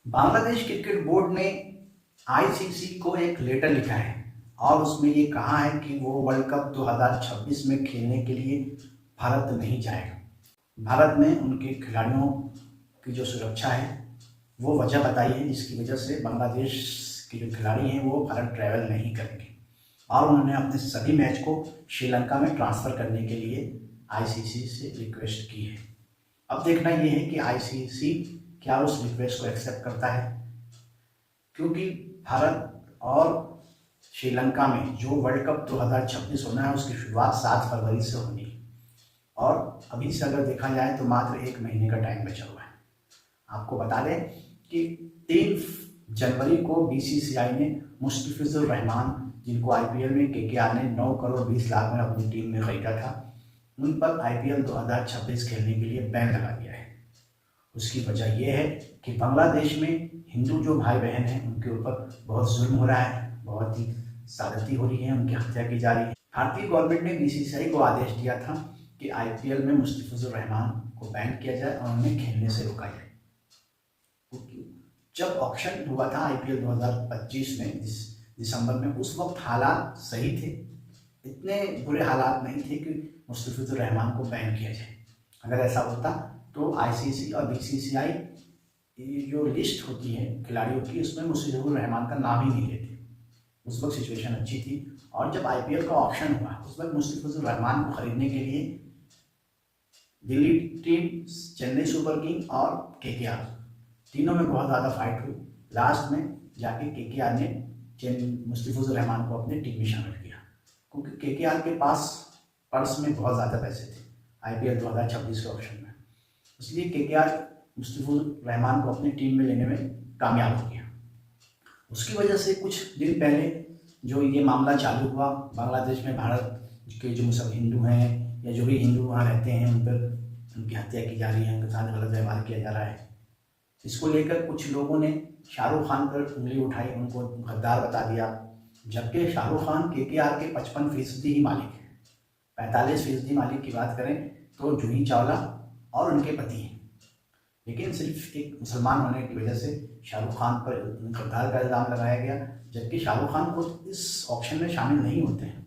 Bangladesh cricket board ने ICC को एक लेटर लिखा है और उसमें ये कहा है कि वो वर्ल्ड कप 2026 में खेलने के लिए भारत नहीं जाएगा। भारत ने उनके खिलाड़ियों की जो सुरक्षा है वो वजह बताई है जिसकी वजह से बांग्लादेश के जो खिलाड़ी हैं वो भारत ट्रैवल नहीं करेंगे और उन्होंने अपने सभी मैच को श्रीलंका में ट्रांसफ़र करने के लिए आईसीसी से रिक्वेस्ट की है। अब देखना ये है कि आईसीसी क्या उस रिक्वेस्ट को एक्सेप्ट करता है, क्योंकि भारत और श्रीलंका में जो वर्ल्ड कप 2026 होना है उसकी शुरुआत 7 फरवरी से होनी है और अभी से अगर देखा जाए तो मात्र 1 महीने का टाइम बचा हुआ है। आपको बता दें कि 3 जनवरी को बीसीसीआई ने मुस्तफिजुर रहमान, जिनको आईपीएल में केकेआर ने 9 करोड़ 20 लाख में अपनी टीम में खरीदा था, उन पर आईपीएल 2026 खेलने के लिए बैन लगा दिया है। उसकी वजह यह है कि बांग्लादेश में हिंदू जो भाई बहन हैं उनके ऊपर बहुत जुल्म हो रहा है, बहुत ही ज्यादती हो रही है, उनकी हत्या की जा रही है। भारतीय गवर्नमेंट ने बीसीसीआई को आदेश दिया था कि आईपीएल में मुस्तफिजुर रहमान को बैन किया जाए और उन्हें खेलने से रोका जाए। जब ऑक्शन हुआ था आईपीएल 2025 में दिसंबर में, उस वक्त हालात सही थे, इतने बुरे हालात नहीं थे कि मुस्तफिजुर रहमान को बैन किया जाए। अगर ऐसा होता तो आईसीसी और बीसीसीआई जो लिस्ट होती है खिलाड़ियों की, उसमें मुस्तफिजुर रहमान का नाम ही नहीं लेते। उस वक्त सिचुएशन अच्छी थी और जब आईपीएल का ऑक्शन हुआ उस वक्त मुस्तफिजुर रहमान को खरीदने के लिए Delhi team, Chennai super king और केकेआर, तीनों में बहुत ज़्यादा फाइट हुई। लास्ट में जाके केकेआर ने मुस्तफिजुर रहमान को अपनी टीम में शामिल किया, क्योंकि केकेआर के पास पर्स में बहुत ज़्यादा पैसे थे आईपीएल 2026 के ऑप्शन में, इसलिए केकेआर मुस्तफिजुर रहमान को अपनी टीम में लेने में कामयाब हो गया। उसकी वजह से कुछ दिन पहले जो ये मामला चालू हुआ, बांग्लादेश में भारत के जो सब हिंदू हैं या जो भी हिंदू वहाँ रहते हैं उन पर उनकी हत्या की जा रही है, उनके साथ गलत व्यवहार किया जा रहा है, इसको लेकर कुछ लोगों ने शाहरुख खान पर उंगली उठाई, उनको गद्दार बता दिया। जबकि शाहरुख खान केकेआर के 55% ही मालिक है। 45% मालिक की बात करें तो जूही चावला और उनके पति हैं, लेकिन सिर्फ एक मुसलमान होने की वजह से शाहरुख खान पर गद्दार का इल्ज़ाम लगाया गया। जबकि शाहरुख खान को इस ऑप्शन में शामिल नहीं होते हैं।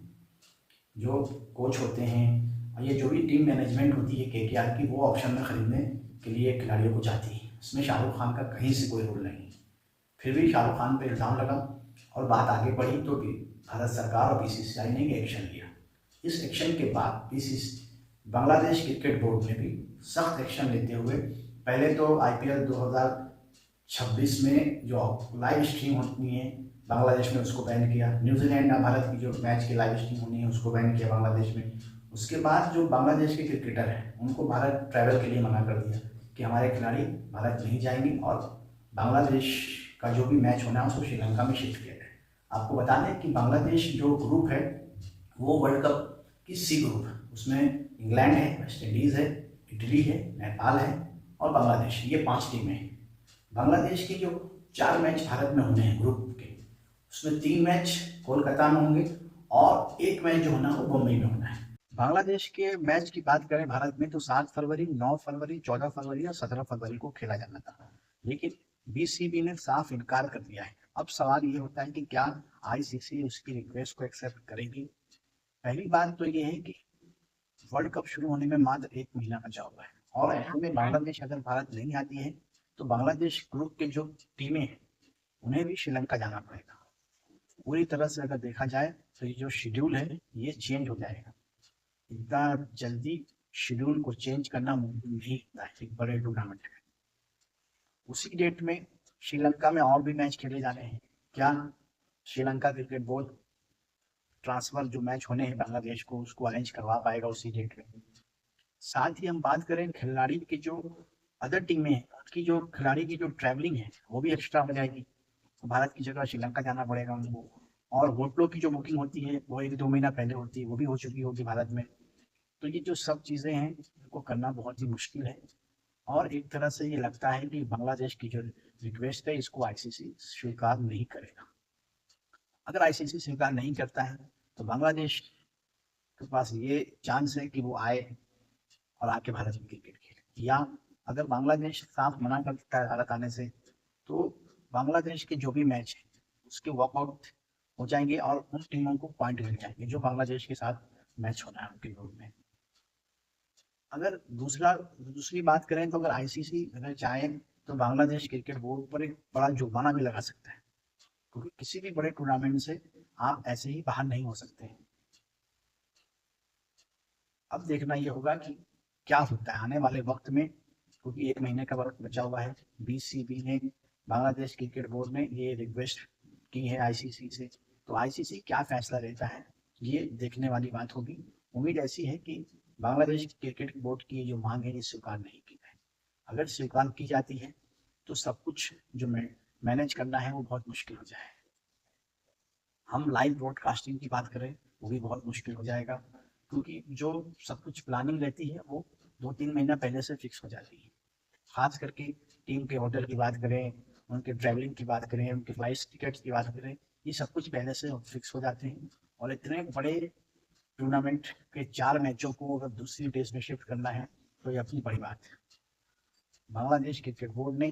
जो कोच होते हैं और ये जो भी टीम मैनेजमेंट होती है केकेआर की, वो ऑप्शन में खरीदने के लिए खिलाड़ियों को चाहती है। इसमें शाहरुख खान का कहीं से कोई रोल नहीं। फिर भी शाहरुख खान पर इल्ज़ाम लगा और बात आगे बढ़ी तो भी भारत सरकार और बीसीसीआई ने एक्शन लिया। इस एक्शन के बाद बांग्लादेश क्रिकेट बोर्ड ने भी सख्त एक्शन लेते हुए पहले तो आईपीएल 2026 में जो लाइव स्ट्रीम होती है बांग्लादेश में उसको बैन किया। न्यूजीलैंड और भारत की जो मैच की लाइव स्ट्रीम होनी है उसको बैन किया बांग्लादेश में। उसके बाद जो बांग्लादेश के क्रिकेटर हैं उनको भारत ट्रैवल के लिए मना कर दिया कि हमारे खिलाड़ी भारत नहीं जाएंगे और बांग्लादेश का जो भी मैच होना है उसको श्रीलंका में शिफ्ट किया जाए। आपको बता दें कि बांग्लादेश जो ग्रुप है वो वर्ल्ड कप की सी ग्रुप है, उसमें इंग्लैंड है, वेस्ट इंडीज़ है, इटली है, नेपाल है और बांग्लादेश, ये 5 टीमें हैं। बांग्लादेश के जो 4 मैच भारत में होने हैं ग्रुप के, उसमें 3 मैच कोलकाता में होंगे और 1 मैच जो होना है वो मुंबई में होना है। बांग्लादेश के मैच की बात करें भारत में तो 7 फरवरी, 9 फरवरी, 14 फरवरी और 17 फरवरी को खेला जाना था, लेकिन बीसीबी ने साफ इनकार कर दिया है। अब सवाल ये होता है कि क्या आईसीसी उसकी रिक्वेस्ट को एक्सेप्ट करेगी। पहली बात तो ये है कि वर्ल्ड कप शुरू होने में मात्र 1 महीना बचा हुआ है और ऐसे में बांग्लादेश अगर भारत नहीं आती है तो बांग्लादेश ग्रुप के जो टीमें हैं उन्हें भी श्रीलंका जाना पड़ेगा। पूरी तरह से अगर देखा जाए तो ये जो शेड्यूल है ये चेंज हो जाएगा। इतना जल्दी शेड्यूल को चेंज करना मुमकिन नहीं होता है एक बड़े टूर्नामेंट में। उसी डेट में श्रीलंका में और भी मैच खेले जाने हैं। क्या श्रीलंका क्रिकेट बोर्ड ट्रांसफर जो मैच होने हैं बांग्लादेश को उसको अरेंज करवा पाएगा उसी डेट में? साथ ही हम बात करें खिलाड़ी की जो अदर टीमें हैं उनकी जो खिलाड़ी की जो ट्रैवलिंग है वो भी एक्स्ट्रा हो जाएगी। भारत की जगह श्रीलंका जाना पड़ेगा उनको और होटलों की जो बुकिंग होती है वो 1-2 महीना पहले होती है, वो भी हो चुकी होगी भारत में। तो ये जो सब चीज़ें हैं इनको करना बहुत ही मुश्किल है और एक तरह से ये लगता है कि बांग्लादेश की जो रिक्वेस्ट है इसको आईसीसी स्वीकार नहीं करेगा। अगर आईसीसी स्वीकार नहीं करता है तो बांग्लादेश के पास ये चांस है कि वो आए और आके भारत में क्रिकेट खेले, या अगर बांग्लादेश साफ मना करता है भारत आने से तो बांग्लादेश के जो भी मैच है उसके वॉकआउट हो जाएंगे और उन टीमों को पॉइंट मिल जाएंगे जो बांग्लादेश के साथ मैच होना है उनके ग्रुप में। अगर दूसरी बात करें तो अगर आईसीसी अगर चाहे तो बांग्लादेश क्रिकेट बोर्ड पर एक बड़ा जुर्माना भी लगा सकता है, क्योंकि किसी भी बड़े टूर्नामेंट से आप ऐसे ही बाहर नहीं हो सकते हैं। अब देखना ये होगा कि क्या होता है आने वाले वक्त में, क्योंकि 1 महीने का वक्त बचा हुआ है। बीसीबी ने, बांग्लादेश क्रिकेट बोर्ड ने ये रिक्वेस्ट की है आईसीसी से, तो आईसीसी क्या फैसला लेता है ये देखने वाली बात होगी। उम्मीद ऐसी है कि बांग्लादेश क्रिकेट बोर्ड की जो मांग है ये स्वीकार नहीं की जाए। अगर स्वीकार की जाती है तो सब कुछ जो मैनेज करना है वो बहुत मुश्किल हो जाए। हम लाइव ब्रॉडकास्टिंग की बात करें वो भी बहुत मुश्किल हो जाएगा, क्योंकि जो सब कुछ प्लानिंग रहती है वो 2-3 महीना पहले से फिक्स हो जाती है। खास करके टीम के होटल की बात करें, उनके ट्रैवलिंग की बात करें, उनके फ्लाइट टिकट्स की बात करें, ये सब कुछ पहले से फिक्स हो जाते हैं। और इतने बड़े टूर्नामेंट के 4 मैचों को अगर दूसरी देश में शिफ्ट करना है तो ये अपनी बड़ी बात है। बांग्लादेश क्रिकेट बोर्ड ने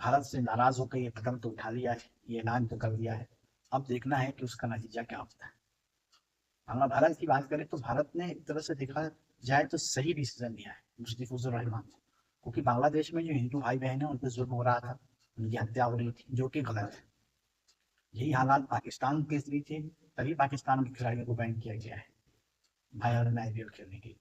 भारत से नाराज होकर ये कदम तो उठा लिया है, ये ऐलान तो कर दिया है। अब देखना है कि उसका नतीजा क्या होता है। अगर भारत की बात करें तो भारत ने एक तरह से देखा जाए तो सही डिसीजन लिया है मुस्तफिजुर रहमान को, क्योंकि बांग्लादेश में जो हिंदू भाई बहन है उन पर जुल्म हो रहा था, उनकी हत्या हो रही थी जो कि गलत है। यही हालात पाकिस्तान के भी थे, तभी पाकिस्तान के खिलाड़ियों को बैन किया गया है भाई में आईपीएल खेलने के लिए।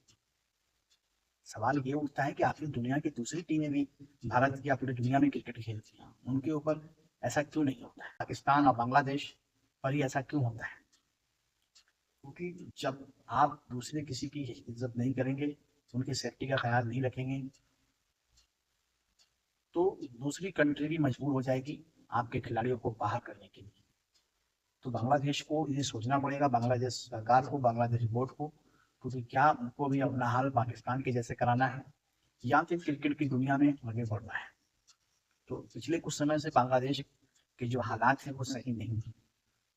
सवाल ये उठता है कि आखिर दुनिया की दूसरी टीमें भी भारत की या पूरी दुनिया में क्रिकेट खेलती हैं, उनके ऊपर ऐसा क्यों नहीं होता है, पाकिस्तान और बांग्लादेश पर ही ऐसा क्यों होता है? क्योंकि जब आप दूसरे किसी की इज्जत नहीं करेंगे, उनकी सेफ्टी का ख्याल नहीं रखेंगे, तो दूसरी कंट्री भी मजबूर हो जाएगी आपके खिलाड़ियों को बाहर करने के लिए। तो बांग्लादेश को ये सोचना पड़ेगा, बांग्लादेश सरकार को, बांग्लादेश बोर्ड को, क्योंकि क्या उनको भी अपना हाल पाकिस्तान के जैसे कराना है या फिर क्रिकेट की दुनिया में आगे बढ़ना है। तो पिछले कुछ समय से बांग्लादेश के जो हालात हैं वो सही नहीं है।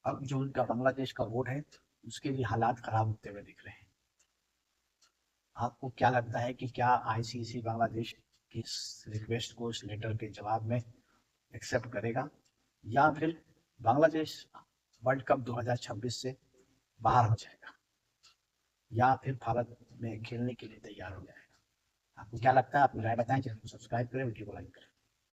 अब जो उनका बांग्लादेश का बोर्ड है उसके भी हालात खराब होते हुए दिख रहे हैं। आपको क्या लगता है कि क्या आईसीसी बांग्लादेश की इस रिक्वेस्ट को, इस लेटर के जवाब में एक्सेप्ट करेगा, या फिर बांग्लादेश वर्ल्ड कप 2026 से बाहर हो जाएगा, या फिर भारत में खेलने के लिए तैयार हो जाएगा? आपको क्या लगता है? आप राय बताएं, चैनल को सब्सक्राइब करें, वीडियो को लाइक करें।